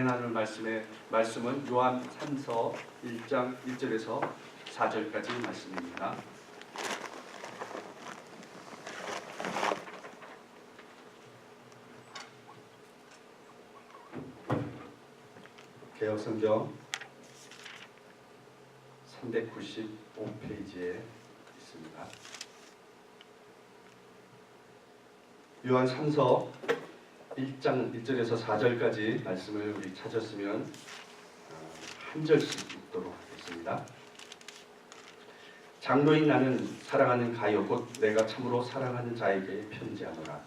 나눌 말씀은 요한 3서 1장 1절에서 4절까지 말씀입니다. 개역성경 395페이지에 있습니다. 요한 3서 1장 1절에서 4절까지 말씀을 우리 찾았으면 한 절씩 읽도록 하겠습니다. 장로인 나는 사랑하는 가요 곧 내가 참으로 사랑하는 자에게 편지하노라.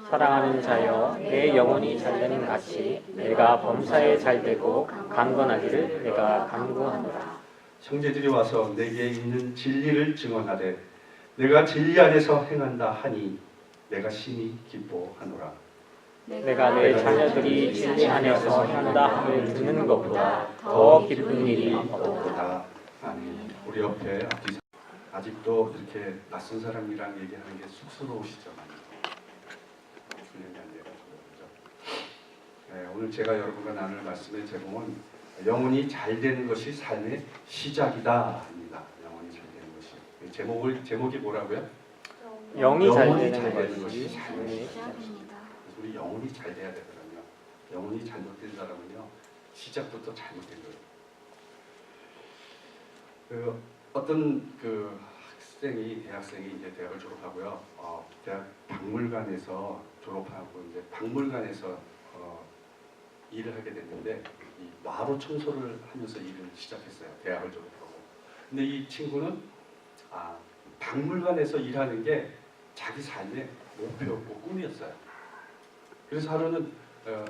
사랑하는 자여, 내 영혼이 잘되는 같이 내가 범사에 잘되고 강건하기를 내가 간구하노라. 형제들이 와서 내게 있는 진리를 증언하되 내가 진리 안에서 행한다 하니 내가 심히 기뻐하노라. 내가 내 자녀들이 진리 안에서 행한다 함을 듣는 것보다 더 기쁜 일이 없도다. 아멘. 우리 옆에 앞뒤 아직도 이렇게 낯선 사람이랑 얘기하는 게 쑥스러우시죠? 훈련이 안 돼가지고 그렇죠? 네, 오늘 제가 여러분과 나눌 말씀의 제목은 영혼이 잘 되는 것이 삶의 시작이다 합니다. 영혼이 잘 되는 것이 제목이 뭐라고요? 영이 잘 되는 것이 삶의 시작입니다. 우리 영혼이 잘 돼야 되거든요. 영혼이 잘못된 사람은요 시작부터 잘못된 거예요. 어떤 대학생이 이제 대학을 졸업하고요. 대학 박물관에서 졸업하고 이제 박물관에서 일을 하게 됐는데 이 마루 청소를 하면서 일을 시작했어요. 대학을 졸업하고. 근데 이 친구는 박물관에서 일하는 게 자기 삶의 목표였고 꿈이었어요. 그래서 하루는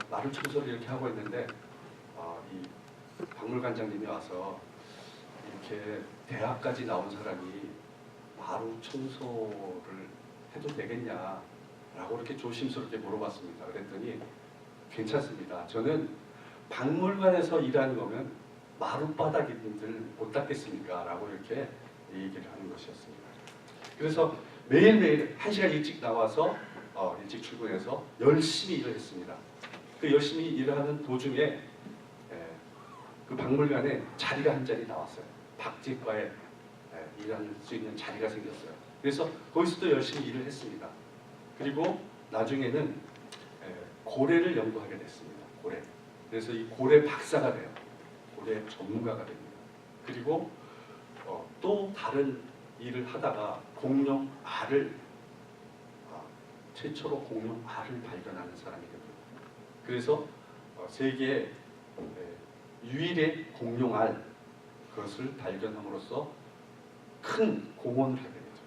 마루 청소를 이렇게 하고 있는데 이 박물관장님이 와서 이렇게 대학까지 나온 사람이 마루 청소를 해도 되겠냐라고 이렇게 조심스럽게 물어봤습니다. 그랬더니 괜찮습니다. 저는 박물관에서 일하는 거면 마룻바닥인들 못 닦겠습니까? 라고 이렇게 얘기를 하는 것이었습니다. 그래서 매일매일 1시간 일찍 나와서 일찍 출근해서 열심히 일을 했습니다. 그 열심히 일을 하는 도중에 그 박물관에 자리가 한 자리 나왔어요. 박제과에 일할 수 있는 자리가 생겼어요. 그래서 거기서도 열심히 일을 했습니다. 그리고 나중에는 고래를 연구하게 됐습니다. 고래. 그래서 이 고래 박사가 돼요. 고래 전문가가 됩니다. 그리고 또 다른 일을 하다가 공룡 알을 최초로 공룡 알을 발견하는 사람이 됩니다. 그래서 세계에 유일의 공룡 알 그것을 발견함으로써 큰 공헌을 하게 되죠.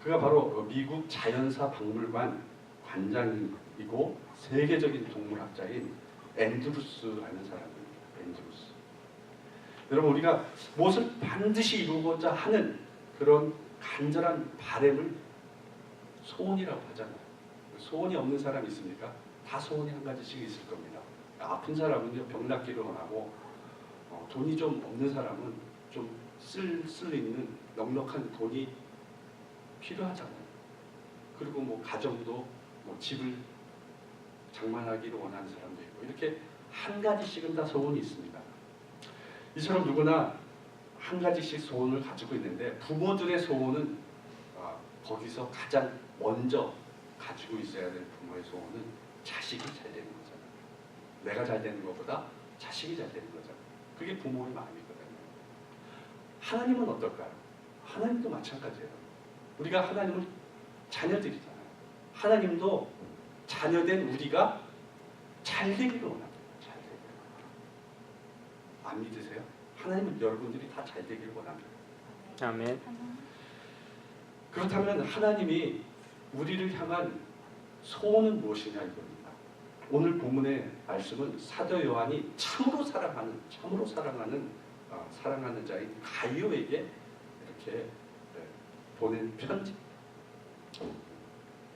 그가 바로 미국 자연사 박물관 관장이고 세계적인 동물학자인 앤드루스라는 사람입니다. 앤드루스. 여러분 우리가 무엇을 반드시 이루고자 하는 그런 간절한 바람을 소원이라고 하잖아요. 소원이 없는 사람이 있습니까? 다 소원이 한 가지씩 있을 겁니다. 아픈 사람은요 병 낫기를 원하고 돈이 좀 없는 사람은 좀 쓸 있는 넉넉한 돈이 필요하잖아요. 그리고 뭐 가정도 집을 장만하기를 원하는 사람도 있고 이렇게 한 가지씩은 다 소원이 있습니다. 이처럼 누구나 한 가지씩 소원을 가지고 있는데 부모들의 소원은 거기서 가장 먼저 가지고 있어야 될 부모의 소원은 자식이 잘 되는 거잖아요. 내가 잘 되는 것보다 자식이 잘 되는 거잖아요. 그게 부모의 마음이거든요. 하나님은 어떨까요? 하나님도 마찬가지예요. 우리가 하나님을 자녀들이잖아요. 하나님도 자녀된 우리가 잘 되기를 원합니다. 잘 되기를. 안 믿으세요? 하나님은 여러분들이 다 잘 되기를 원합니다. 아멘. 그렇다면 하나님이 우리를 향한 소원은 무엇이냐 이겁니다. 오늘 본문의 말씀은 사도 요한이 참으로 사랑하는 자인 가이오에게 이렇게 보낸 편지.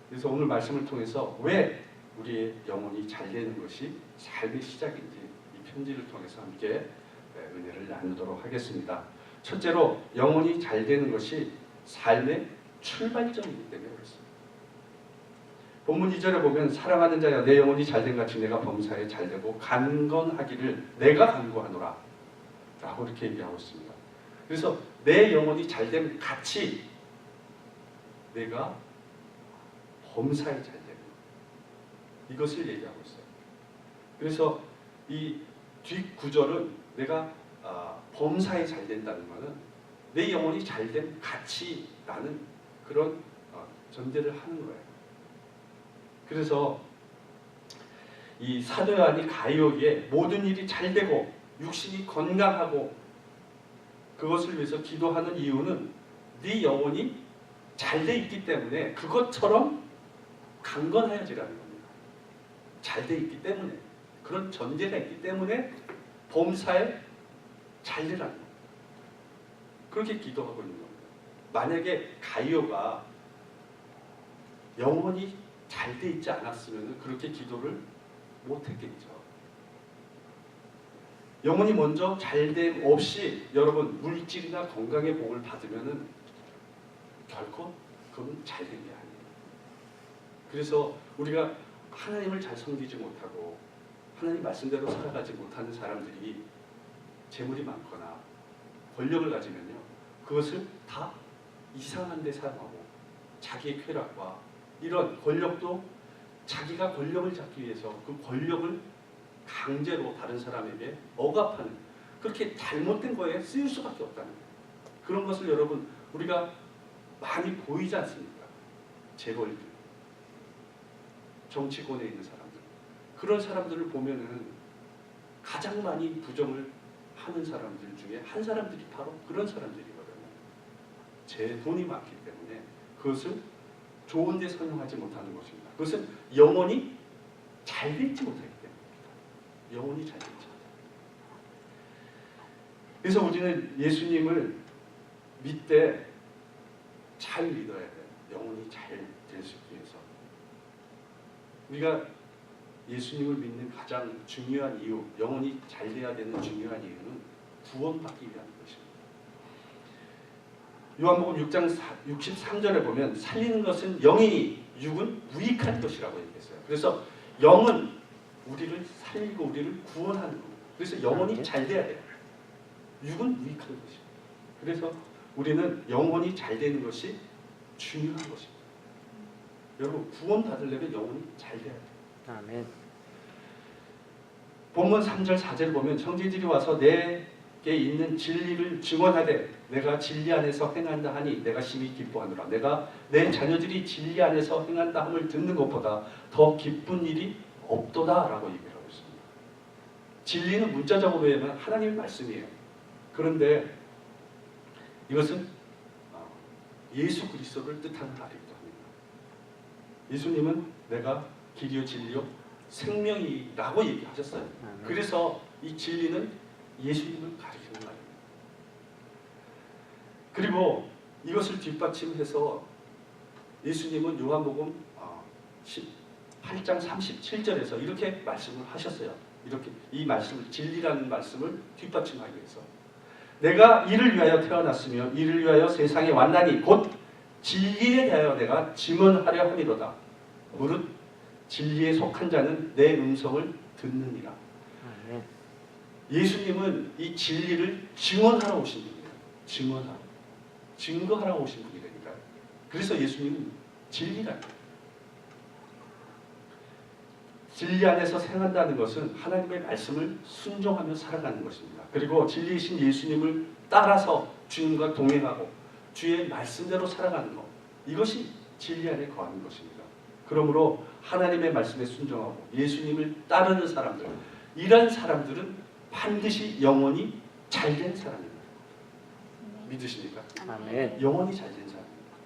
그래서 오늘 말씀을 통해서 왜 우리의 영혼이 잘 되는 것이 삶의 시작인지 이 편지를 통해서 함께 은혜를 나누도록 하겠습니다. 첫째로 영혼이 잘 되는 것이 삶의 출발점이기 때문에 그렇습니다. 본문 2절에 보면 사랑하는 자여 내 영혼이 잘된 같이 내가 범사에 잘되고 강건하기를 내가 간구하노라 라고 이렇게 얘기하고 있습니다. 그래서 내 영혼이 잘됨 같이 내가 범사에 잘되는 이것을 얘기하고 있어요. 그래서 이 뒷구절은 내가 범사에 잘된다는 것은 내 영혼이 잘됨 같이 라는 그런 전제를 하는 거예요. 그래서 이 사도 요한이 가이오에게 모든 일이 잘되고 육신이 건강하고 그것을 위해서 기도하는 이유는 네 영혼이 잘돼 있기 때문에 그것처럼 강건해야지라는 겁니다. 잘돼 있기 때문에 그런 전제가 있기 때문에 범사에 잘되라는 겁니다. 그렇게 기도하고 있는 겁니다. 만약에 가이오가 영혼이 잘 돼 있지 않았으면 그렇게 기도를 못했겠죠. 영혼이 먼저 잘됨 없이 여러분 물질이나 건강의 복을 받으면은 결코 그건 잘된 게 아니에요. 그래서 우리가 하나님을 잘 섬기지 못하고 하나님 말씀대로 살아가지 못하는 사람들이 재물이 많거나 권력을 가지면요, 그것을 다 이상한 데 사용하고 자기의 쾌락과 이런 권력도 자기가 권력을 잡기 위해서 그 권력을 강제로 다른 사람에게 억압하는 그렇게 잘못된 거에 쓰일 수밖에 없다는 거예요. 그런 것을 여러분 우리가 많이 보이지 않습니까? 재벌들, 정치권에 있는 사람들, 그런 사람들을 보면은 가장 많이 부정을 하는 사람들 중에 한 사람들이 바로 그런 사람들이거든요. 제 돈이 많기 때문에 그것을 좋은 데 사용하지 못하는 것입니다. 그것은 영혼이 잘 되지 못하기 때문입니다. 영혼이 잘 되지 못하기. 그래서 우리는 예수님을 믿되 잘 믿어야 돼요. 영혼이 잘 될 수 있기 위해서. 우리가 예수님을 믿는 가장 중요한 이유, 영혼이 잘 돼야 되는 중요한 이유는 구원받기 위한 것입니다. 요한복음 6장 63절에 보면 살리는 것은 영이니 육은 무익한 것이라고 얘기했어요. 그래서 영은 우리를 살리고 우리를 구원하는 겁니다. 그래서 영혼이 잘 돼야 돼요. 육은 무익한 것입니다. 그래서 우리는 영혼이 잘 되는 것이 중요한 것입니다. 여러분 구원 받으려면 영혼이 잘 돼야 돼요. 아멘. 본문 3절 4절 보면 형제들이 와서 내게 있는 진리를 증언하되 내가 진리 안에서 행한다 하니 내가 심히 기뻐하노라. 내가 내 자녀들이 진리 안에서 행한다 함을 듣는 것보다 더 기쁜 일이 없도다 라고 얘기를 하고 있습니다. 진리는 문자적으로 하면 하나님의 말씀이에요. 그런데 이것은 예수 그리스도를 뜻하는 말이기도 합니다. 예수님은 내가 길이요 진리요 생명이라고 얘기하셨어요. 그래서 이 진리는 예수님을 가리키는 말입니다. 그리고 이것을 뒷받침해서 예수님은 요한복음 8장 37절에서 이렇게 말씀을 하셨어요. 이렇게 이 말씀을 진리라는 말씀을 뒷받침하기 위해서 내가 이를 위하여 태어났으며 이를 위하여 세상에 왔나니 곧 진리에 대하여 내가 증언하려 함이로다. 무릇 진리에 속한 자는 내 음성을 듣느니라. 예수님은 이 진리를 증언하러 오신 분이에요. 증거하러 오신 분이니까요. 그래서 예수님은 진리라는 거예요. 진리 안에서 생한다는 것은 하나님의 말씀을 순종하며 살아가는 것입니다. 그리고 진리이신 예수님을 따라서 주님과 동행하고 주의 말씀대로 살아가는 것, 이것이 진리 안에 거하는 것입니다. 그러므로 하나님의 말씀에 순종하고 예수님을 따르는 사람들, 이런 사람들은 반드시 영혼이 잘된 사람입니다. 믿으십니까? 아멘. 영혼이 잘된 사람입니다.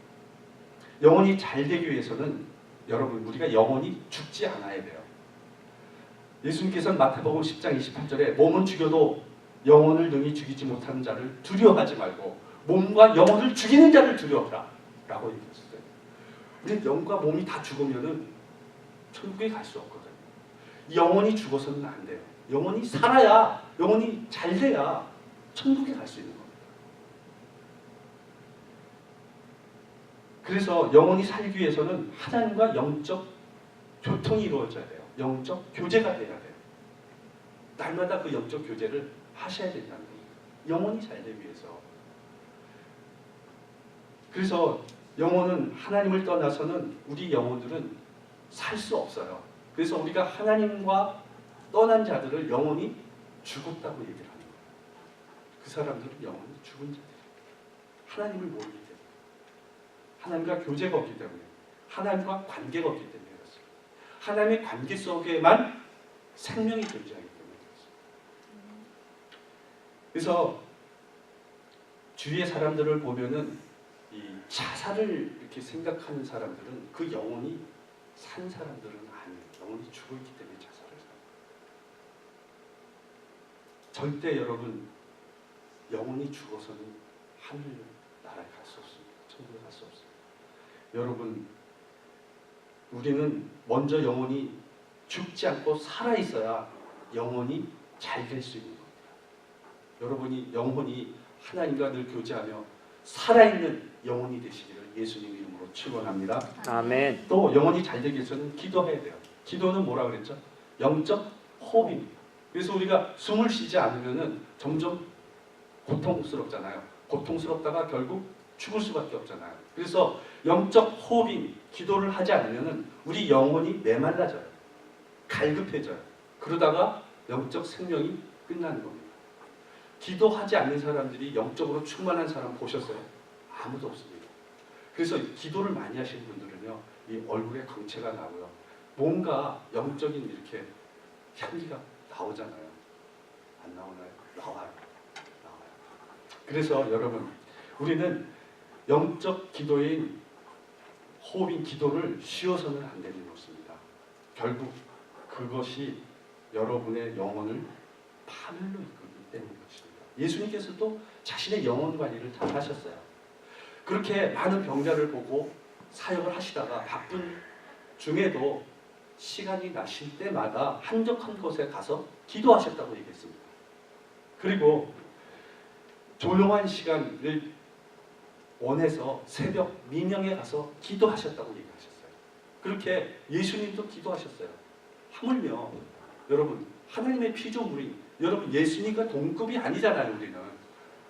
영혼이 잘되기 위해서는 여러분 우리가 영혼이 죽지 않아야 돼요. 예수님께서는 마태복음 10장 28절에 몸은 죽여도 영혼을 능히 죽이지 못하는 자를 두려워하지 말고 몸과 영혼을 죽이는 자를 두려워하라 라고 얘기했어요. 우리 영과 몸이 다 죽으면은 천국에 갈 수 없거든요. 영혼이 죽어서는 안 돼요. 영혼이 살아야, 영혼이 잘 돼야 천국에 갈 수 있는 겁니다. 그래서 영혼이 살기 위해서는 하나님과 영적 교통이 이루어져야 돼요. 영적 교제가 돼야 돼요. 날마다 그 영적 교제를 하셔야 된다는 거예요. 영혼이 잘 되기 위해서. 그래서 영혼은 하나님을 떠나서는 우리 영혼들은 살 수 없어요. 그래서 우리가 하나님과 떠난 자들을 영혼이 죽었다고 얘기를 하는 거예요. 그 사람들은 영혼이 죽은 자들이에요. 하나님을 모르기 때문에, 하나님과 교제가 없기 때문에, 하나님과 관계가 없기 때문에 그렇습니다. 하나님의 관계 속에만 생명이 존재하기 때문에 그렇습니다. 그래서 주위의 사람들을 보면은 이 자살을 이렇게 생각하는 사람들은 그 영혼이 산 사람들은 아니에요. 영혼이 죽어있기 때문에 자살을 해요. 절대 여러분 영혼이 죽어서는 하늘 나라에 갈 수 없습니다. 천국에 갈 수 없습니다. 여러분 우리는 먼저 영혼이 죽지 않고 살아 있어야 영혼이 잘 될 수 있는 겁니다. 여러분이 영혼이 하나님과 늘 교제하며 살아있는 영혼이 되시기를 예수님 이름으로 축원합니다. 아멘. 또 영혼이 잘 되기 위해서는 기도해야 돼요. 기도는 뭐라 그랬죠? 영적 호흡입니다. 그래서 우리가 숨을 쉬지 않으면은 점점 고통스럽잖아요. 고통스럽다가 결국 죽을 수밖에 없잖아요. 그래서 영적 호흡인 기도를 하지 않으면은 우리 영혼이 메말라져요. 갈급해져요. 그러다가 영적 생명이 끝나는 겁니다. 기도하지 않는 사람들이 영적으로 충만한 사람 보셨어요? 아무도 없습니다. 그래서 기도를 많이 하시는 분들은요, 이 얼굴에 광채가 나고요, 뭔가 영적인 이렇게 향기가 나오잖아요. 안 나오나요? 나와요. 그래서 여러분, 우리는 영적 기도인 호흡인 기도를 쉬어서는 안 되는 것입니다. 결국 그것이 여러분의 영혼을 파멸로 이끌기 때문인 것입니다. 예수님께서도 자신의 영혼 관리를 다 하셨어요. 그렇게 많은 병자를 보고 사역을 하시다가 바쁜 중에도 시간이 나실 때마다 한적한 곳에 가서 기도하셨다고 얘기했습니다. 그리고 조용한 시간을 원해서 새벽 미명에 가서 기도하셨다고 얘기하셨어요. 그렇게 예수님도 기도하셨어요. 하물며 여러분 하나님의 피조물이 여러분 예수님과 동급이 아니잖아요. 우리는.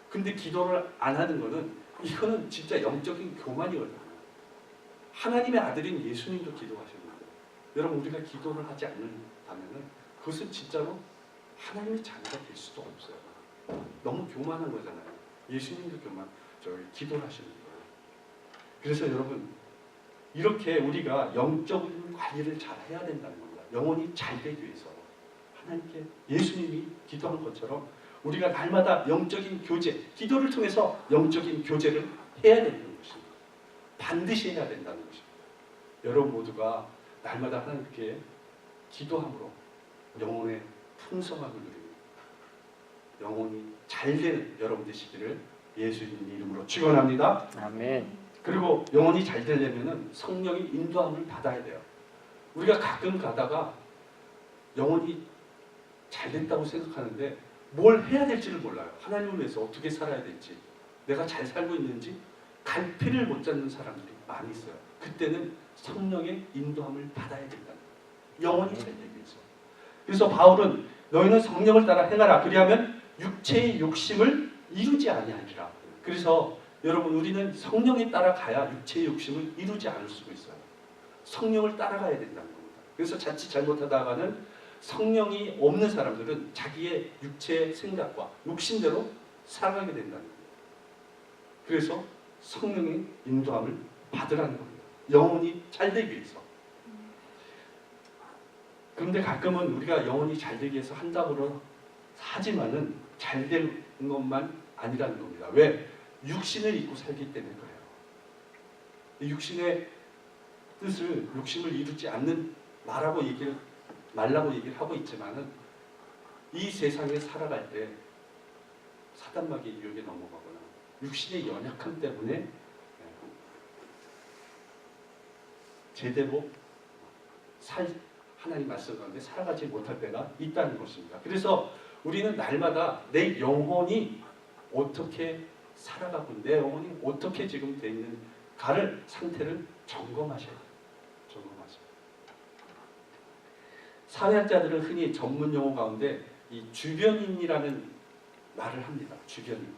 근데 기도를 안 하는 거는 이거는 진짜 영적인 교만이거든요. 하나님의 아들인 예수님도 기도하셨는데 여러분 우리가 기도를 하지 않는다면 그것은 진짜로 하나님의 자녀가 될 수도 없어요. 너무 교만한 거잖아요. 예수님도 기도를 하시는 거예요. 그래서 여러분 이렇게 우리가 영적인 관리를 잘 해야 된다는 겁니다. 영혼이 잘 되기 위해서 하나님께 예수님이 기도한 것처럼 우리가 날마다 영적인 교제, 기도를 통해서 영적인 교제를 해야 되는 것입니다. 반드시 해야 된다는 것입니다. 여러분 모두가 날마다 하나님께 기도함으로 영혼의 풍성함을 누립니다. 영혼이 잘 되는 여러분 되시기를 예수님 이름으로 축원합니다. 아멘. 그리고 영혼이 잘 되려면 성령의 인도함을 받아야 돼요. 우리가 가끔 가다가 영혼이 잘 됐다고 생각하는데 뭘 해야 될지를 몰라요. 하나님을 위해서 어떻게 살아야 될지, 내가 잘 살고 있는지 갈피를 못 잡는 사람들이 많이 있어요. 그때는 성령의 인도함을 받아야 된다는 거예요. 영혼이 잘 되기 위해서. 그래서 바울은 너희는 성령을 따라 행하라. 그리하면 육체의 욕심을 이루지 아니하리라. 그래서 여러분 우리는 성령에 따라가야 육체의 욕심을 이루지 않을 수가 있어요. 성령을 따라가야 된다는 겁니다. 그래서 자칫 잘못하다가는 성령이 없는 사람들은 자기의 육체의 생각과 욕심대로 살아가게 된다는 겁니다. 그래서 성령의 인도함을 받으라는 겁니다. 영혼이 잘 되기 위해서. 그런데 가끔은 우리가 영혼이 잘 되기 위해서 한다고 하지만은 잘 되는 것만 아니라는 겁니다. 왜? 육신을 입고 살기 때문에 그래요. 육신의 뜻을, 욕심을 이루지 않는 말라고 얘기를 하고 있지만은 이 세상에 살아갈 때 사단마귀의 유혹에 넘어가거나 육신의 연약함 때문에 제대로 하나님 말씀 가운데 살아가지 못할 때가 있다는 것입니다. 그래서 우리는 날마다 내 영혼이 어떻게 살아가고 내 영혼이 어떻게 지금 돼 있는가를 상태를 점검하셔야 돼요. 점검하셔야 돼요. 사회학자들은 흔히 전문 용어 가운데 이 주변인이라는 말을 합니다. 주변인.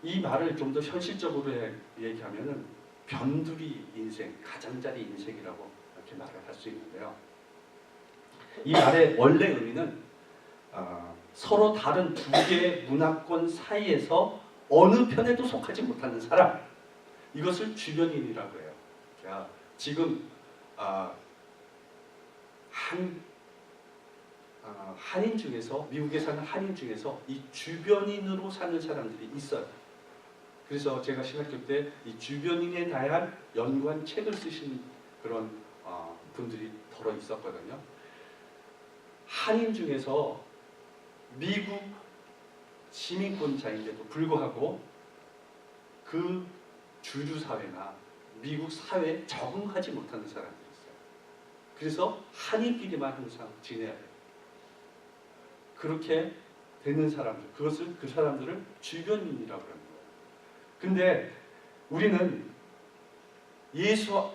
이 말을 좀 더 현실적으로 얘기하면은 변두리 인생, 가장자리 인생이라고 이렇게 말을 할 수 있는데요. 이 말의 원래 의미는 서로 다른 두 개의 문화권 사이에서 어느 편에도 속하지 못하는 사람, 이것을 주변인이라고 해요. 자, 지금 한인 중에서, 미국에 사는 한인 중에서 이 주변인으로 사는 사람들이 있어요. 그래서 제가 신학교 때 이 주변인에 대한 연구한 책을 쓰신 그런 분들이 더러 있었거든요. 한인 중에서 미국 시민권자인데도 불구하고 그 주류 사회나 미국 사회에 적응하지 못하는 사람들이 있어요. 그래서 한인끼리만 항상 지내야 돼요. 그렇게 되는 사람들, 그 사람들을 주변인이라고 하는 거예요. 근데 우리는 예수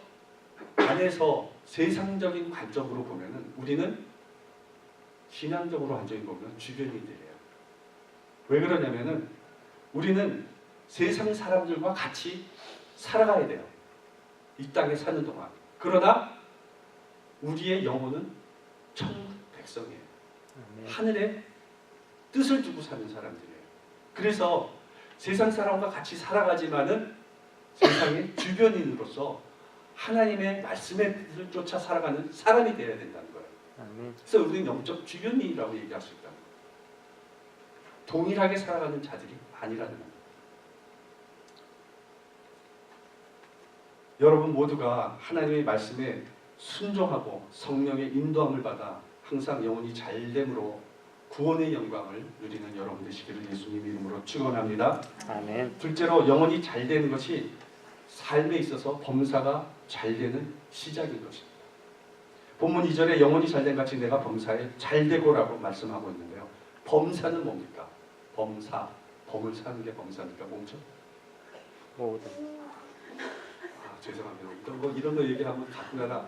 안에서 세상적인 관점으로 보면은 우리는 신앙적으로 완전히 보면 주변인들이에요. 왜 그러냐면은 우리는 세상 사람들과 같이 살아가야 돼요. 이 땅에 사는 동안. 그러나 우리의 영혼은 천국 백성이에요. 하늘에 뜻을 두고 사는 사람들이에요. 그래서 세상 사람과 같이 살아가지만은 세상의 주변인으로서 하나님의 말씀의 뜻을 쫓아 살아가는 사람이 되어야 된다는 거예요. 그래서 우리는 영적 주변인이라고 얘기할 수 있다는 거예요. 동일하게 살아가는 자들이 아니라는 거예요. 여러분 모두가 하나님의 말씀에 순종하고 성령의 인도함을 받아 항상 영혼이 잘됨으로 구원의 영광을 누리는 여러분 되시기를 예수님 이름으로 축원합니다. 아멘. 둘째로 영혼이 잘되는 것이 삶에 있어서 범사가 잘되는 시작인 것입니다. 본문 2절에 영혼이 잘된 같이 내가 범사에 잘되고라고 말씀하고 있는데요. 범사는 뭡니까? 범사, 범을 사는 게 범사입니까? 뭐죠? 모든. 죄송합니다. 이런 거 얘기하면 가끔가다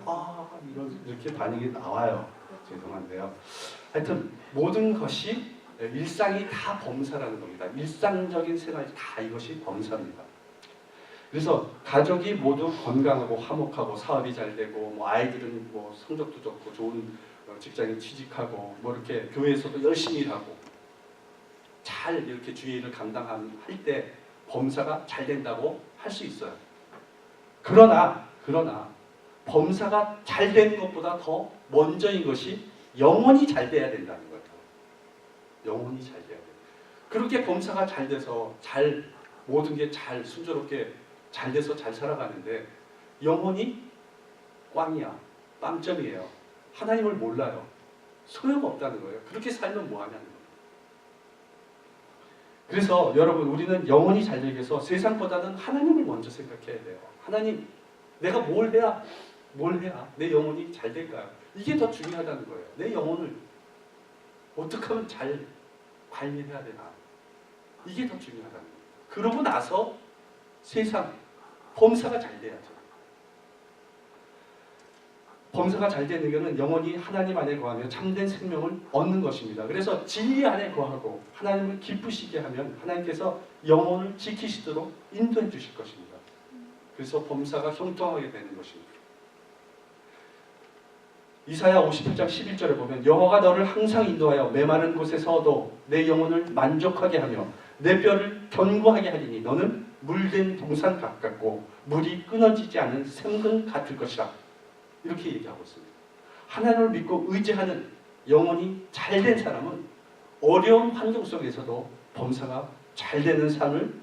이렇게 반응이 나와요. 죄송한데요. 하여튼 모든 것이 일상이 다 범사라는 겁니다. 일상적인 생활이 다 이것이 범사입니다. 그래서 가족이 모두 건강하고 화목하고 사업이 잘 되고 뭐 아이들은 뭐 성적도 좋고 좋은 직장에 취직하고 뭐 이렇게 교회에서도 열심히 일하고 잘 이렇게 주의를 감당할 때 범사가 잘 된다고 할 수 있어요. 그러나 범사가 잘 되는 것보다 더 먼저인 것이 영혼이 잘 돼야 된다는 거예요. 영혼이 잘 돼야 돼요. 그렇게 범사가 잘 돼서 모든 게 잘 순조롭게 잘 돼서 잘 살아가는데 영혼이 꽝이야. 빵점이에요. 하나님을 몰라요. 소용없다는 거예요. 그렇게 살면 뭐하냐는 거예요. 그래서 여러분 우리는 영혼이 잘 되기 위해서 세상보다는 하나님을 먼저 생각해야 돼요. 하나님, 내가 뭘 해야 내 영혼이 잘 될까요? 이게 더 중요하다는 거예요. 내 영혼을 어떻게 하면 잘 관리해야 되나? 이게 더 중요하다는 거예요. 그러고 나서 세상 범사가 잘 돼야죠. 범사가 잘 되는 것은 영혼이 하나님 안에 거하며 참된 생명을 얻는 것입니다. 그래서 진리 안에 거하고 하나님을 기쁘시게 하면 하나님께서 영혼을 지키시도록 인도해 주실 것입니다. 그래서 범사가 형통하게 되는 것입니다. 이사야 58장 11절에 보면 여호와가 너를 항상 인도하여 메마른 곳에서도 내 영혼을 만족하게 하며 내 뼈를 견고하게 하리니 너는 물된 동산 같고 물이 끊어지지 않은 샘근 같을 것이라. 이렇게 얘기하고 있습니다. 하나님을 믿고 의지하는 영혼이 잘된 사람은 어려운 환경 속에서도 범사가 잘되는 삶을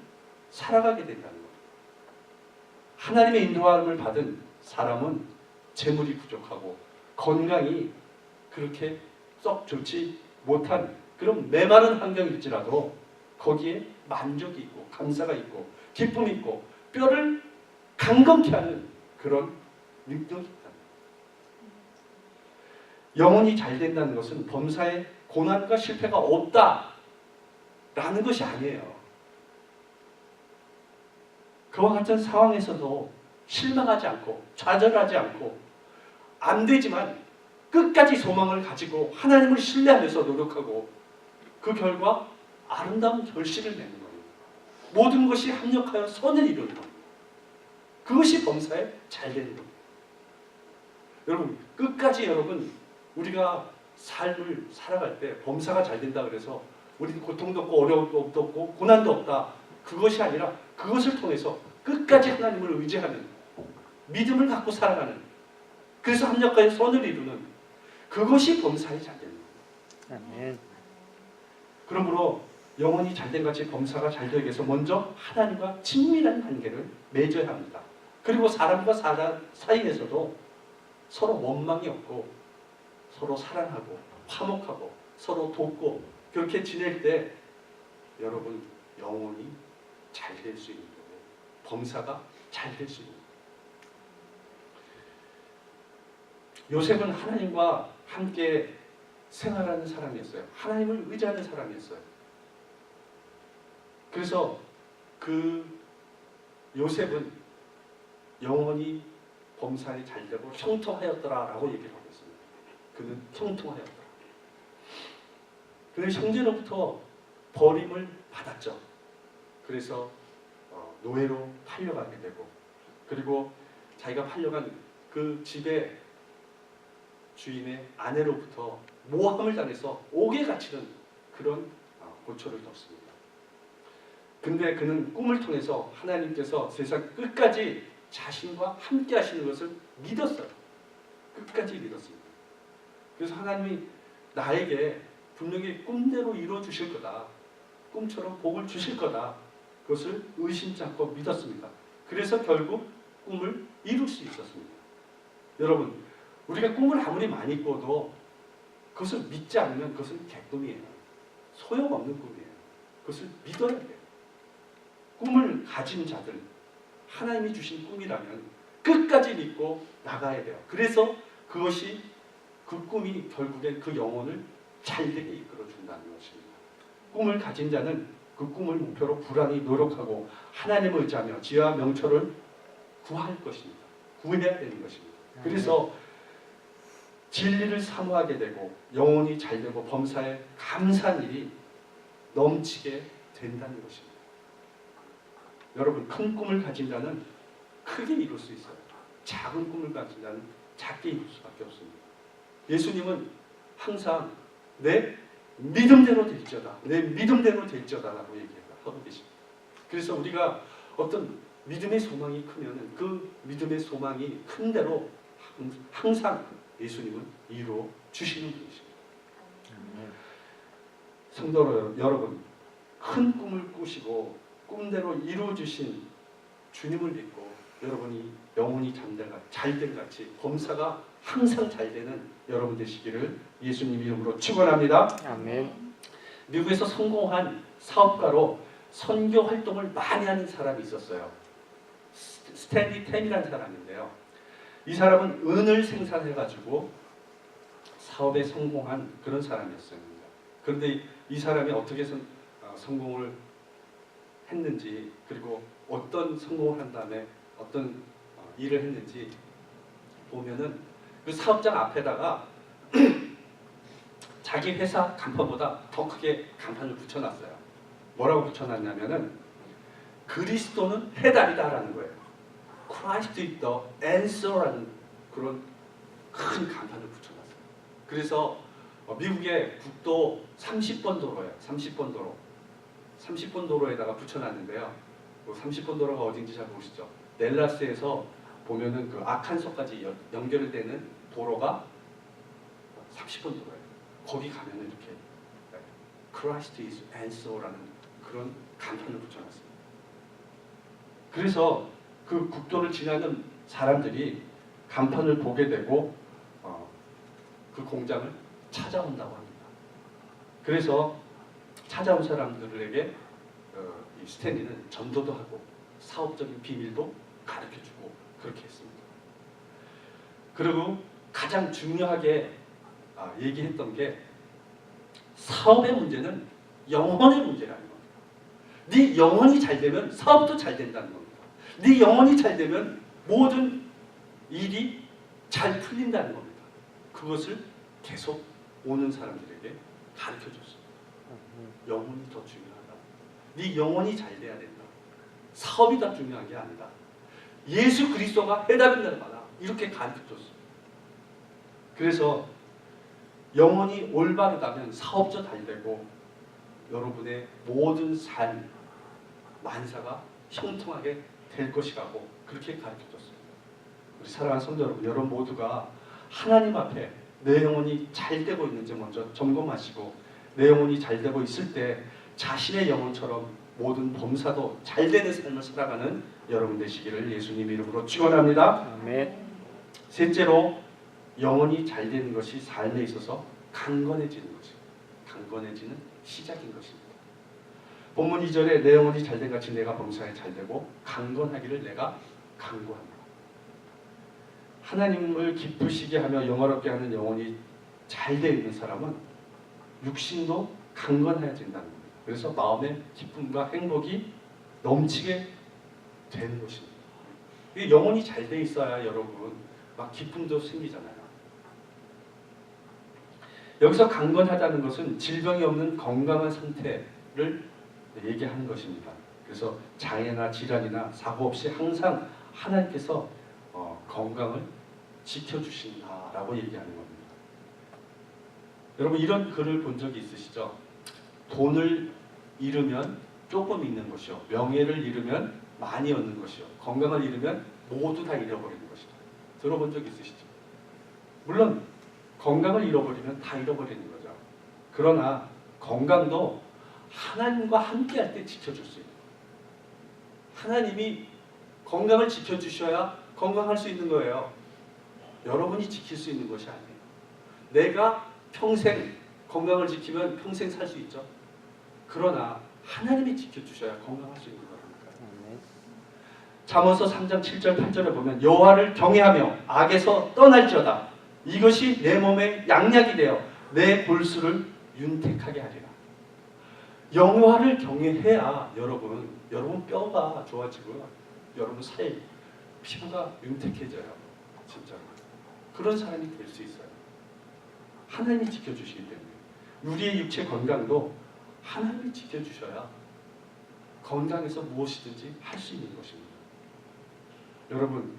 살아가게 된다는 거예요. 하나님의 인도함을 받은 사람은 재물이 부족하고 건강이 그렇게 썩 좋지 못한 그런 메마른 환경일지라도 거기에 만족이 있고 감사가 있고 기쁨이 있고 뼈를 강건케 하는 그런 능력이 있다. 영혼이 잘 된다는 것은 범사에 고난과 실패가 없다라는 것이 아니에요. 그와 같은 상황에서도 실망하지 않고 좌절하지 않고 안 되지만 끝까지 소망을 가지고 하나님을 신뢰하면서 노력하고 그 결과 아름다운 결실을 내는 거예요. 모든 것이 합력하여 선을 이루는 겁니다. 그것이 범사에 잘 되는 겁니다. 여러분 끝까지 여러분 우리가 삶을 살아갈 때 범사가 잘 된다 그래서 우리는 고통도 없고 어려움도 없고 고난도 없다. 그것이 아니라 그것을 통해서 끝까지 하나님을 의지하는 믿음을 갖고 살아가는 그래서 합력하여 선을 이루는 그것이 범사에 잘 되는 겁니다. 아멘. 그러므로 영혼이 잘된 같이 범사가 잘 되기 위해서 먼저 하나님과 친밀한 관계를 맺어야 합니다. 그리고 사람과 사람 사이에서도 서로 원망이 없고 서로 사랑하고 화목하고 서로 돕고 그렇게 지낼 때 여러분 영혼이 잘 될 수 있는 거예요. 범사가 잘 될 수 있는 거예요. 요셉은 하나님과 함께 생활하는 사람이었어요. 하나님을 의지하는 사람이었어요. 그래서 그 요셉은 영혼이 범사에 잘 되고 형통하였더라라고 얘기를 하고 있습니다. 그는 형통하였더라. 그는 형제로부터 버림을 받았죠. 그래서 노예로 팔려가게 되고 그리고 자기가 팔려간 그 집의 주인의 아내로부터 모함을 당해서 옥에 갇히는 그런 고초를 겪습니다. 근데 그는 꿈을 통해서 하나님께서 세상 끝까지 자신과 함께 하시는 것을 믿었어요. 끝까지 믿었습니다. 그래서 하나님이 나에게 분명히 꿈대로 이루어 주실 거다. 꿈처럼 복을 주실 거다. 그것을 의심치 않고 믿었습니다. 그래서 결국 꿈을 이룰 수 있었습니다. 여러분, 우리가 꿈을 아무리 많이 꿔도 그것을 믿지 않으면 그것은 개꿈이에요. 소용없는 꿈이에요. 그것을 믿어야 돼요. 꿈을 가진 자들, 하나님이 주신 꿈이라면 끝까지 믿고 나가야 돼요. 그래서 그것이 그 꿈이 결국엔 그 영혼을 잘되게 이끌어준다는 것입니다. 꿈을 가진 자는 그 꿈을 목표로 부단히 노력하고 하나님을 의지하며 지혜와 명철을 구할 것입니다. 구해야 되는 것입니다. 그래서 진리를 사모하게 되고 영혼이 잘되고 범사에 감사한 일이 넘치게 된다는 것입니다. 여러분 큰 꿈을 가진 자는 크게 이룰 수 있어요. 작은 꿈을 가진 자는 작게 이룰 수밖에 없습니다. 예수님은 항상 내 믿음대로 될지어다. 내 믿음대로 될지어다라고 얘기하고 계십니다. 그래서 우리가 어떤 믿음의 소망이 크면 그 믿음의 소망이 큰 대로 항상 예수님은 이루어 주시는 분이십니다. 성도 여러분, 큰 꿈을 꾸시고 꿈대로 이루어 주신 주님을 믿고 여러분이 영혼이 잘된 같이 범사가 항상 잘 되는 여러분 되시기를 예수님 이름으로 축원합니다. 아멘. 미국에서 성공한 사업가로 선교 활동을 많이 하는 사람이 있었어요. 스탠리 템이라는 사람인데요. 이 사람은 은을 생산해가지고 사업에 성공한 그런 사람이었습니다. 그런데 이 사람이 어떻게 성공을 했는지 그리고 어떤 성공을 한 다음에 어떤 일을 했는지 보면은 그 사업장 앞에다가 자기 회사 간판보다 더 크게 간판을 붙여놨어요. 뭐라고 붙여놨냐면은 그리스도는 해답이다라는 거예요. Christ is the answer라는 그런 큰 간판을 붙여놨어요. 그래서 미국의 국도 30번 도로예요. 30번 도로. 30번 도로에다가 붙여놨는데요. 그 30번 도로가 어딘지 잘 모르시죠? 넬라스에서 보면은 그 아칸소까지 연결되는 도로가 30번 도로예요. 거기 가면은 이렇게 Christ is answer라는 그런 간판을 붙여놨습니다. 그래서 그 국도를 지나는 사람들이 간판을 보게 되고 그 공장을 찾아온다고 합니다. 그래서 찾아온 사람들에게 이 스탠리는 전도도 하고 사업적인 비밀도 가르쳐주고 그렇게 했습니다. 그리고 가장 중요하게 얘기했던 게 사업의 문제는 영혼의 문제라는 겁니다. 네 영혼이 잘 되면 사업도 잘 된다는 겁니다. 네 영혼이 잘 되면 모든 일이 잘 풀린다는 겁니다. 그것을 계속 오는 사람들에게 가르쳐줬어요. 영혼이 더 중요하다. 네 영혼이 잘 돼야 된다. 사업이 더 중요한 게 아니다. 예수 그리스도가 해답인 거다. 이렇게 가르쳐줬어요. 그래서 영혼이 올바르다면 사업도 잘 되고 여러분의 모든 삶, 만사가 형통하게 될 것이라고 그렇게 가르쳐줬어요. 우리 사랑하는 성도 여러분, 여러분 모두가 하나님 앞에 내 영혼이 잘 되고 있는지 먼저 점검하시고 내 영혼이 잘 되고 있을 때 자신의 영혼처럼 모든 범사도 잘 되는 삶을 살아가는 여러분 되시기를 예수님 이름으로 축원합니다. 아멘. 셋째로 영혼이 잘 되는 것이 삶에 있어서 강건해지는 것이 강건해지는 시작인 것입니다. 본문 2절에 내 영혼이 잘된 같이 내가 범사에 잘되고 강건하기를 내가 간구한다. 하나님을 기쁘시게 하며 영화롭게 하는 영혼이 잘 되어 있는 사람은 육신도 강건해진다는 겁니다. 그래서 마음의 기쁨과 행복이 넘치게 되는 것입니다. 영혼이 잘 돼 있어야 여러분 막 기쁨도 생기잖아요. 여기서 강건하다는 것은 질병이 없는 건강한 상태를 얘기하는 것입니다. 그래서 장애나 질환이나 사고 없이 항상 하나님께서 건강을 지켜주신다라고 얘기하는 겁니다. 여러분 이런 글을 본 적이 있으시죠? 돈을 잃으면 조금 잃는 것이요, 명예를 잃으면 많이 얻는 것이요, 건강을 잃으면 모두 다 잃어버리는 것이다. 들어본 적 있으시죠? 물론 건강을 잃어버리면 다 잃어버리는 거죠. 그러나 건강도 하나님과 함께할 때 지켜줄 수 있는 거예요. 하나님이 건강을 지켜주셔야 건강할 수 있는 거예요. 여러분이 지킬 수 있는 것이 아니에요. 내가 평생 건강을 지키면 평생 살 수 있죠. 그러나 하나님이 지켜주셔야 건강할 수 있는 거라니까요. 잠언서 3장 7절 8절에 보면 여호와를 경외하며 악에서 떠날지어다. 이것이 내 몸에 양약이 되어 내 골수를 윤택하게 하리라. 여호와를 경외해야 여러분 뼈가 좋아지고요. 여러분 살, 피부가 윤택해져요. 진짜로. 그런 사람이 될 수 있어요. 하나님이 지켜주시기 때문에. 우리의 육체 건강도 하나님이 지켜주셔야 건강해서 무엇이든지 할 수 있는 것입니다. 여러분,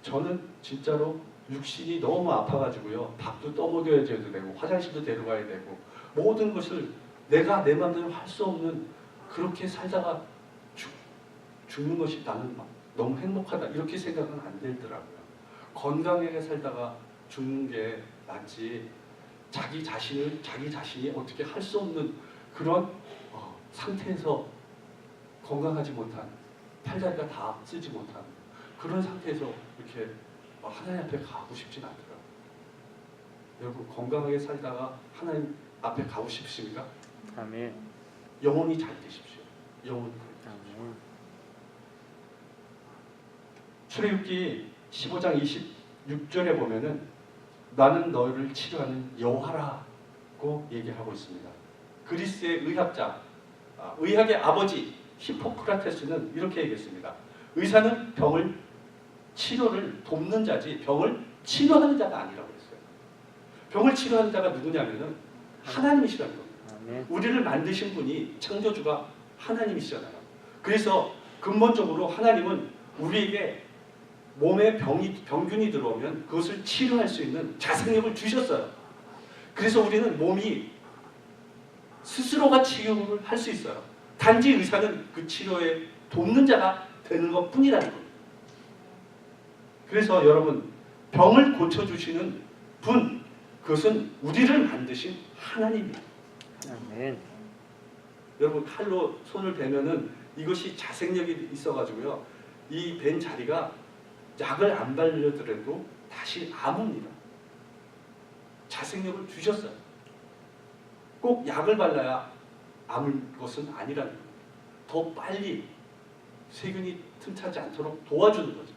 저는 진짜로 육신이 너무 아파가지고요. 밥도 떠먹여야 되고 화장실도 데려가야 되고 모든 것을 내가 내 마음대로 할 수 없는 그렇게 살다가 죽는 것이 나는 막 너무 행복하다 이렇게 생각은 안 들더라고요. 건강하게 살다가 죽는 게 낫지 자기 자신이 어떻게 할 수 없는 그런 상태에서 건강하지 못한 팔다리가 다 쓰지 못한 그런 상태에서 이렇게 하나님 앞에 가고 싶진 않더라고요. 여러분 건강하게 살다가 하나님 앞에 가고 싶으십니까? 아멘. 영혼이 잘 되십시오. 영혼이 잘 되십시오. 아멘. 출애굽기 15장 26절에 보면은 나는 너를 치료하는 여호와라고 얘기하고 있습니다. 그리스의 의학자, 의학의 아버지 히포크라테스는 이렇게 얘기했습니다. 의사는 치료를 돕는 자지 병을 치료하는 자가 아니라고 했어요. 병을 치료하는 자가 누구냐면은 하나님이시라는 겁니다. 아멘. 우리를 만드신 분이 창조주가 하나님이시잖아요. 그래서 근본적으로 하나님은 우리에게 몸에 병균이 들어오면 그것을 치료할 수 있는 자생력을 주셨어요. 그래서 우리는 몸이 스스로가 치료를 할 수 있어요. 단지 의사는 그 치료에 돕는 자가 되는 것 뿐이라는 겁니다. 그래서 여러분 병을 고쳐주시는 분, 그것은 우리를 만드신 하나님이에요. 아멘. 여러분 칼로 손을 베면은 이것이 자생력이 있어가지고요. 이 벤 자리가 약을 안 바르더라도 다시 아뭅니다. 자생력을 주셨어요. 꼭 약을 발라야 아물 것은 아니라는 거예요. 더 빨리 세균이 틈타지 않도록 도와주는 거죠.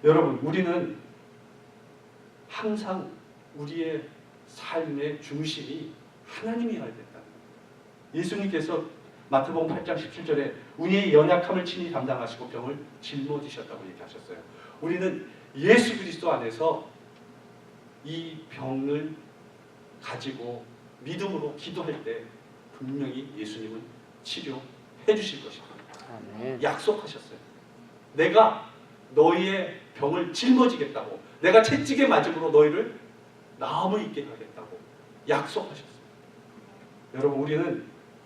여러분 우리는 항상 우리의 삶의 중심이 하나님이어야 된다는 거예요. 예수님께서 마태복음 8장 17절에 우리의 연약함을 친히 담당하시고 병을 짊어지셨다고 얘기하셨어요. 우리는 예수 그리스도 안에서 이 병을 가지고 믿음으로 기도할 때 분명히 예수님은 치료해 주실 것입니다. 아멘. 약속하셨어요. 내가 너희의 병을 짊어지겠다고, 내가 채찍에 맞음으로 너희를 나음을 입게 하겠다고 약속하셨어요. 여러분, 우리는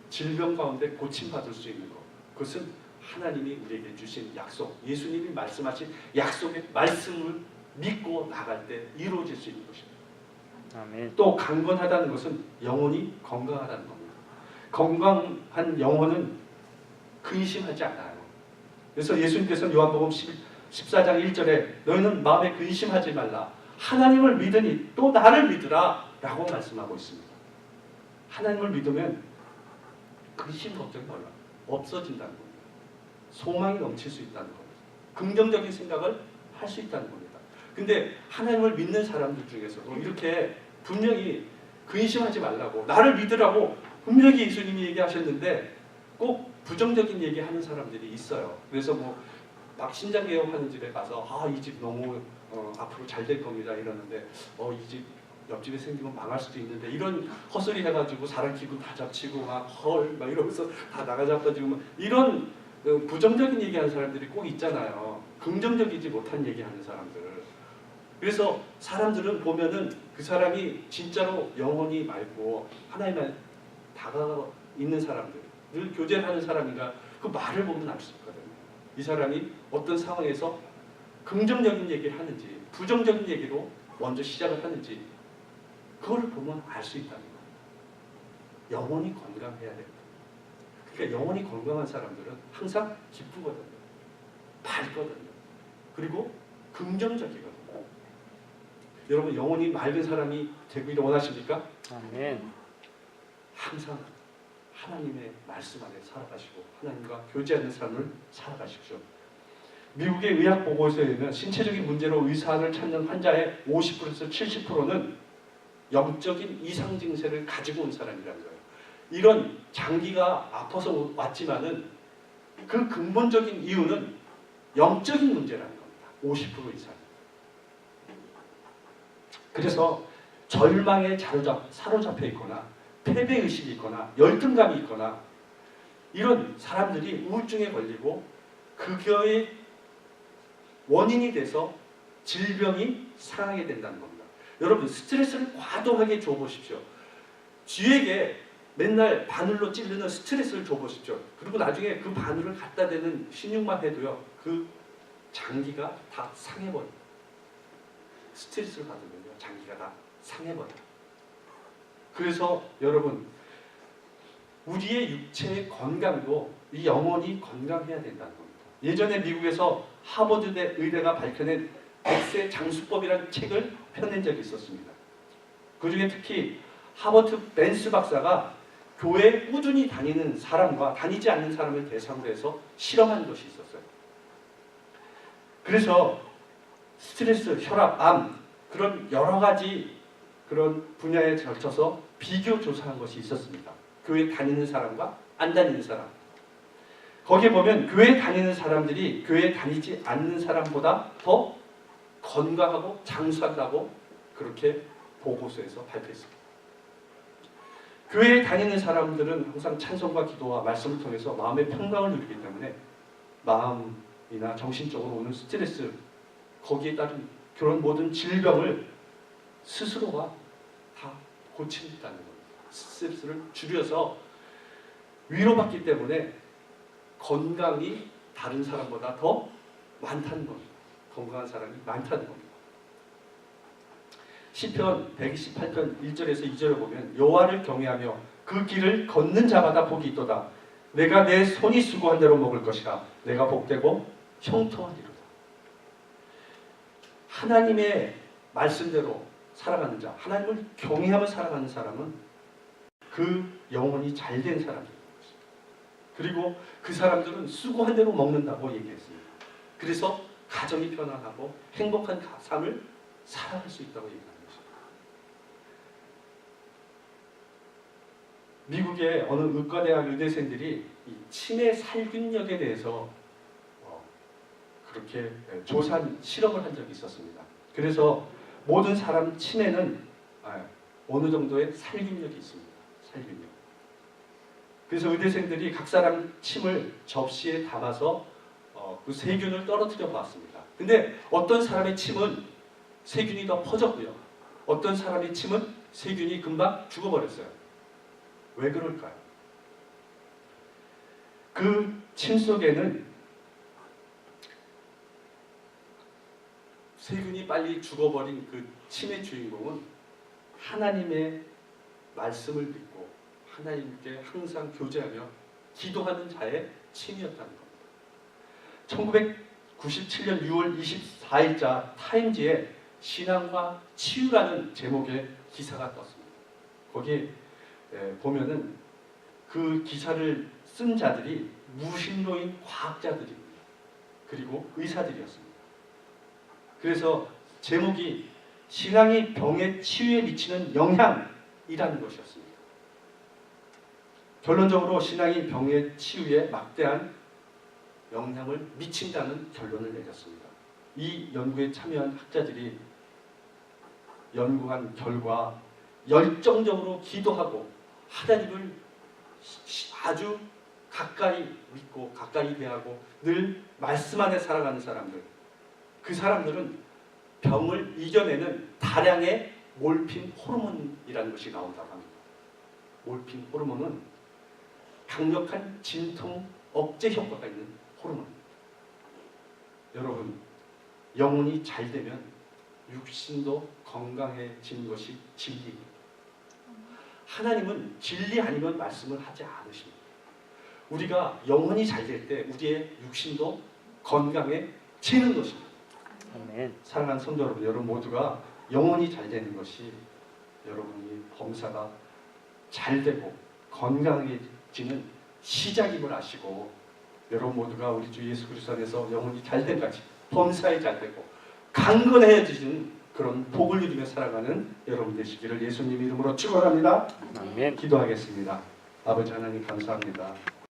질병 가운데 고침받을 수 있는 것, 그것은 하나님이 우리에게 주신 약속, 예수님이 말씀하신 약속의 말씀을 믿고 나갈 때 이루어질 수 있는 것입니다. 아멘. 또 강건하다는 것은 영혼이 건강하다는 겁니다. 건강한 영혼은 근심하지 않아요. 그래서 예수님께서는 요한복음 14장 1절에 너희는 마음에 근심하지 말라, 하나님을 믿으니 또 나를 믿으라 라고 말씀하고 있습니다. 하나님을 믿으면 근심 걱정이 없어진다는 겁니다. 소망이 넘칠 수 있다는 겁니다. 긍정적인 생각을 할 수 있다는 겁니다. 근데 하나님을 믿는 사람들 중에서도 이렇게 분명히 근심하지 말라고, 나를 믿으라고 분명히 예수님이 얘기하셨는데 꼭 부정적인 얘기하는 사람들이 있어요. 그래서 막 신장개혁하는 집에 가서 이 집 너무 앞으로 잘 될 겁니다 이러는데 이 집 옆집에 생기면 망할 수도 있는데, 이런 헛소리 해가지고 사람 기분 다 잡치고 막 이러면서 다 나가잡아지고 이런 부정적인 얘기하는 사람들이 꼭 있잖아요. 긍정적이지 못한 얘기하는 사람들. 그래서 사람들은 보면은 그 사람이 진짜로 영혼이 맑고 하나님에 다가가 있는 사람들, 늘 교제를 하는 사람인가, 그 말을 보면 알 수 있거든요. 이 사람이 어떤 상황에서 긍정적인 얘기를 하는지 부정적인 얘기로 먼저 시작을 하는지 그걸 보면 알 수 있다는 거예요. 영혼이 건강해야 됩니다. 그러니까 영혼이 건강한 사람들은 항상 기쁘거든요. 밝거든요. 그리고 긍정적이거든요. 여러분, 영혼이 맑은 사람이 되기를 원하십니까? 아멘. 항상 하나님의 말씀 안에 살아가시고 하나님과 교제하는 삶을 살아가십시오. 미국의 의학 보고서에 의하면 신체적인 문제로 의사를 찾는 환자의 50%에서 70%는 영적인 이상 증세를 가지고 온 사람이라는 거예요. 이런 장기가 아파서 왔지만은 그 근본적인 이유는 영적인 문제라는 겁니다. 50% 이상. 그래서 절망에 사로잡혀 있거나 패배의식이 있거나 열등감이 있거나 이런 사람들이 우울증에 걸리고 그거의 원인이 돼서 질병이 상하게 된다는 겁니다. 여러분, 스트레스를 과도하게 줘보십시오. 쥐에게 맨날 바늘로 찌르는 스트레스를 줘보십시오. 그리고 나중에 그 바늘을 갖다 대는 신용만 해도요, 그 장기가 다 상해버려요. 스트레스를 받으면요, 장기가 다 상해버려요. 그래서 여러분, 우리의 육체의 건강도 이 영혼이 건강해야 된다는 겁니다. 예전에 미국에서 하버드 의대가 밝혀낸 백세 장수법이라는 책을 펴낸 적이 있었습니다. 그 중에 특히 하버드 벤스 박사가 교회에 꾸준히 다니는 사람과 다니지 않는 사람을 대상으로 해서 실험한 것이 있었어요. 그래서 스트레스, 혈압, 암 그런 여러 가지 그런 분야에 걸쳐서 비교 조사한 것이 있었습니다. 교회 다니는 사람과 안 다니는 사람. 거기에 보면 교회 다니는 사람들이 교회 다니지 않는 사람보다 더 건강하고 장수한다고 그렇게 보고서에서 발표했습니다. 교회에 다니는 사람들은 항상 찬송과 기도와 말씀을 통해서 마음의 평강을 누리기 때문에 마음이나 정신적으로 오는 스트레스, 거기에 따른 그런 모든 질병을 스스로가 다 고친다는 겁니다. 스트레스를 줄여서 위로받기 때문에 건강이 다른 사람보다 더 많다는 겁니다. 건강한 사람이 많다는 겁니다. 시편 128편 1절에서 2절을 보면 여호와를 경외하며 그 길을 걷는 자마다 복이 있도다. 내가 내 손이 수고한 대로 먹을 것이라. 내가 복되고 형통하리로다. 하나님의 말씀대로 살아가는 자, 하나님을 경외하며 살아가는 사람은 그 영혼이 잘된 사람입니다. 그리고 그 사람들은 수고한 대로 먹는다고 얘기했습니다. 그래서 가정이 편안하고 행복한 삶을 살아갈 수 있다고 얘기합니다. 미국의 어느 의과대학 의대생들이 이 치매 살균력에 대해서 그렇게 조사한 실험을 한 적이 있었습니다. 그래서 모든 사람 침에는 어느 정도의 살균력이 있습니다. 살균력. 그래서 의대생들이 각 사람 침을 접시에 담아서 그 세균을 떨어뜨려 보았습니다. 근데 어떤 사람의 침은 세균이 더 퍼졌고요. 어떤 사람의 침은 세균이 금방 죽어버렸어요. 왜 그럴까요? 그 침 속에는 세균이 빨리 죽어버린 그 침의 주인공은 하나님의 말씀을 믿고 하나님께 항상 교제하며 기도하는 자의 침이었다는 겁니다. 1997년 6월 24일자 타임지에 신앙과 치유라는 제목의 기사가 떴습니다. 거기에 보면은 그 기사를 쓴 자들이 무신론인 과학자들입니다. 그리고 의사들이었습니다. 그래서 제목이 신앙이 병의 치유에 미치는 영향이라는 것이었습니다. 결론적으로 신앙이 병의 치유에 막대한 영향을 미친다는 결론을 내렸습니다. 이 연구에 참여한 학자들이 연구한 결과 열정적으로 기도하고 하나님을 아주 가까이 믿고 가까이 대하고 늘 말씀 안에 살아가는 사람들, 그 사람들은 병을 이겨내는 다량의 몰핀 호르몬이라는 것이 나온다고 합니다. 몰핀 호르몬은 강력한 진통 억제 효과가 있는 호르몬입니다. 여러분, 영혼이 잘 되면 육신도 건강해지는 것이 진리입니다. 하나님은 진리 아니면 말씀을 하지 않으십니다. 우리가 영혼이 잘 될 때 우리의 육신도 건강해지는 것입니다. 아멘. 사랑하는 성도 여러분, 여러분 모두가 영혼이 잘 되는 것이 여러분이 범사가 잘 되고 건강해지는 시작임을 아시고 여러분 모두가 우리 주 예수 그리스도 안에서 영혼이 잘 된 같이 범사에 잘 되고 강건해지는 그런 복을 누리며 살아가는 여러분 되시기를 예수님 이름으로 축원합니다. 아멘. 기도하겠습니다. 아버지 하나님 감사합니다.